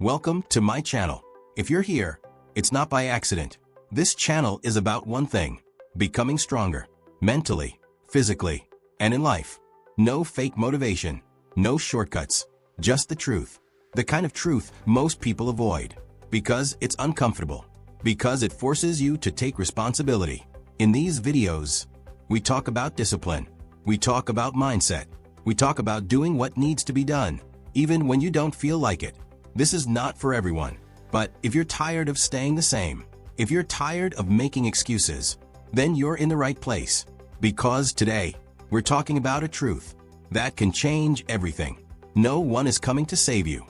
Welcome to my channel. If you're here, it's not by accident. This channel is about one thing: becoming stronger, mentally, physically, and in life. No fake motivation, no shortcuts, just the truth. The kind of truth most people avoid because it's uncomfortable, because it forces you to take responsibility. In these videos, we talk about discipline, we talk about mindset, we talk about doing what needs to be done, even when you don't feel like it. This is not for everyone, but if you're tired of staying the same, if you're tired of making excuses, then you're in the right place. Because today, we're talking about a truth that can change everything. No one is coming to save you.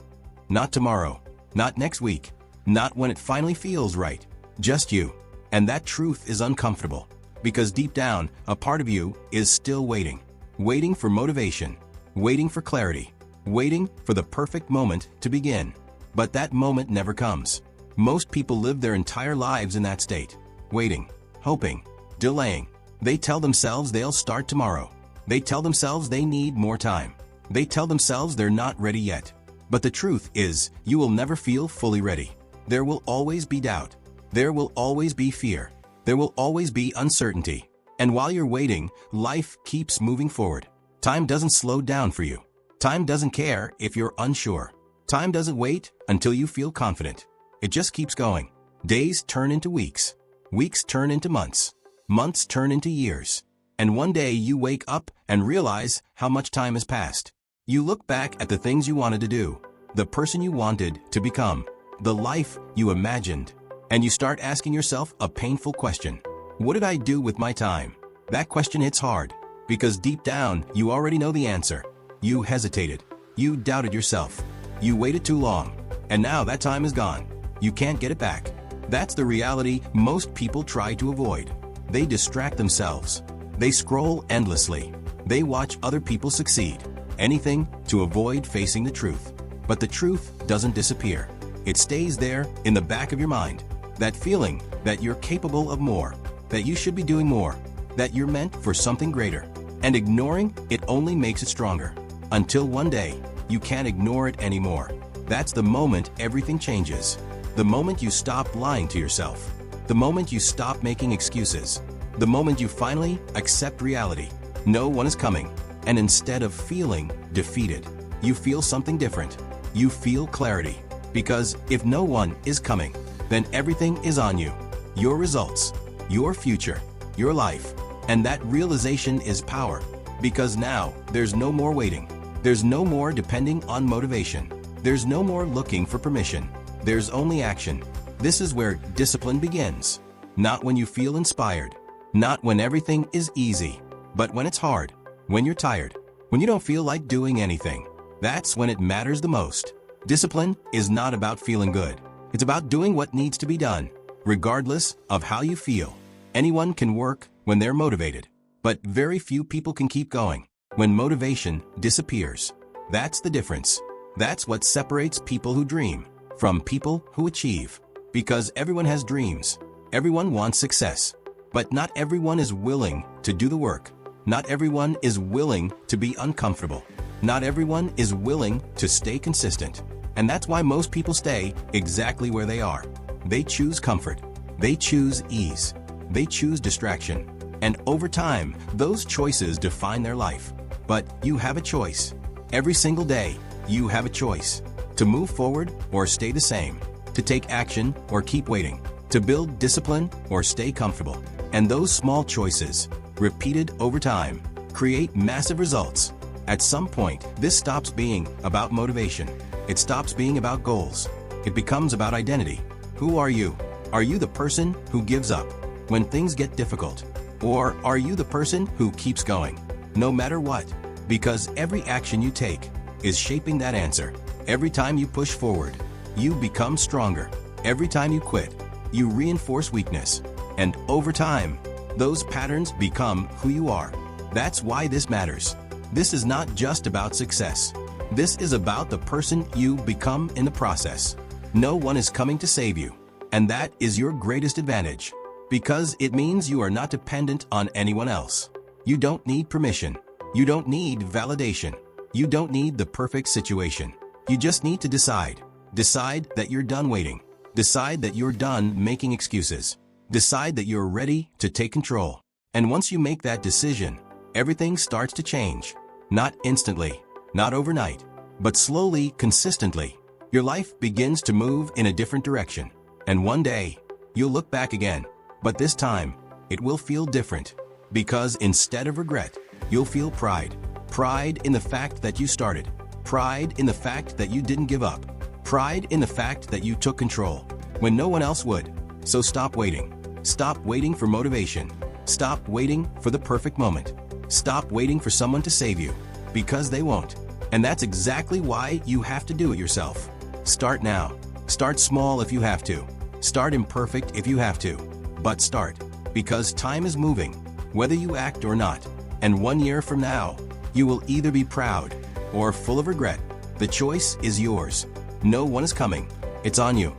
Not tomorrow, not next week, not when it finally feels right. Just you. And that truth is uncomfortable, because deep down, a part of you is still waiting. Waiting for motivation, waiting for clarity, waiting for the perfect moment to begin. But that moment never comes. Most people live their entire lives in that state, waiting, hoping, delaying. They tell themselves they'll start tomorrow. They tell themselves they need more time. They tell themselves they're not ready yet. But the truth is, you will never feel fully ready. There will always be doubt. There will always be fear. There will always be uncertainty. And while you're waiting, life keeps moving forward. Time doesn't slow down for you. Time doesn't care if you're unsure. Time doesn't wait until you feel confident. It just keeps going. Days turn into weeks. Weeks turn into months. Months turn into years. And one day you wake up and realize how much time has passed. You look back at the things you wanted to do, the person you wanted to become, the life you imagined, and you start asking yourself a painful question. What did I do with my time? That question hits hard, because deep down you already know the answer. You hesitated. You doubted yourself. You waited too long. And now that time is gone. You can't get it back. That's the reality most people try to avoid. They distract themselves. They scroll endlessly. They watch other people succeed. Anything to avoid facing the truth. But the truth doesn't disappear. It stays there in the back of your mind. That feeling that you're capable of more, that you should be doing more, that you're meant for something greater. And ignoring it only makes it stronger. Until one day, you can't ignore it anymore. That's the moment everything changes. The moment you stop lying to yourself. The moment you stop making excuses. The moment you finally accept reality. No one is coming. And instead of feeling defeated, you feel something different. You feel clarity. Because if no one is coming, then everything is on you. Your results, your future, your life. And that realization is power. Because now, there's no more waiting. There's no more depending on motivation. There's no more looking for permission. There's only action. This is where discipline begins. Not when you feel inspired. Not when everything is easy. But when it's hard. When you're tired. When you don't feel like doing anything. That's when it matters the most. Discipline is not about feeling good. It's about doing what needs to be done, regardless of how you feel. Anyone can work when they're motivated. But very few people can keep going when motivation disappears. That's the difference. That's what separates people who dream from people who achieve. Because everyone has dreams. Everyone wants success. But not everyone is willing to do the work. Not everyone is willing to be uncomfortable. Not everyone is willing to stay consistent. And that's why most people stay exactly where they are. They choose comfort. They choose ease. They choose distraction. And over time, those choices define their life. But you have a choice. Every single day, you have a choice. To move forward or stay the same. To take action or keep waiting. To build discipline or stay comfortable. And those small choices, repeated over time, create massive results. At some point, this stops being about motivation. It stops being about goals. It becomes about identity. Who are you? Are you the person who gives up when things get difficult? Or are you the person who keeps going, no matter what? Because every action you take is shaping that answer. Every time you push forward, you become stronger. Every time you quit, you reinforce weakness. And over time, those patterns become who you are. That's why this matters. This is not just about success. This is about the person you become in the process. No one is coming to save you. And that is your greatest advantage. Because it means you are not dependent on anyone else. You don't need permission. You don't need validation. You don't need the perfect situation. You just need to decide. Decide that you're done waiting. Decide that you're done making excuses. Decide that you're ready to take control. And once you make that decision, everything starts to change. Not instantly, not overnight, but slowly, consistently. Your life begins to move in a different direction. And one day, you'll look back again. But this time, it will feel different. Because instead of regret, you'll feel pride. Pride in the fact that you started. Pride in the fact that you didn't give up. Pride in the fact that you took control when no one else would. So stop waiting. Stop waiting for motivation. Stop waiting for the perfect moment. Stop waiting for someone to save you, because they won't. And that's exactly why you have to do it yourself. Start now. Start small if you have to. Start imperfect if you have to. But start, because time is moving, whether you act or not. And 1 year from now, you will either be proud or full of regret. The choice is yours. No one is coming. It's on you.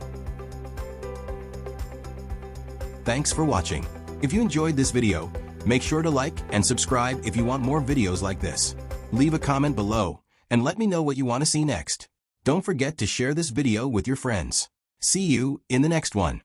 Thanks for watching. If you enjoyed this video, make sure to like and subscribe if you want more videos like this. Leave a comment below and let me know what you want to see next. Don't forget to share this video with your friends. See you in the next one.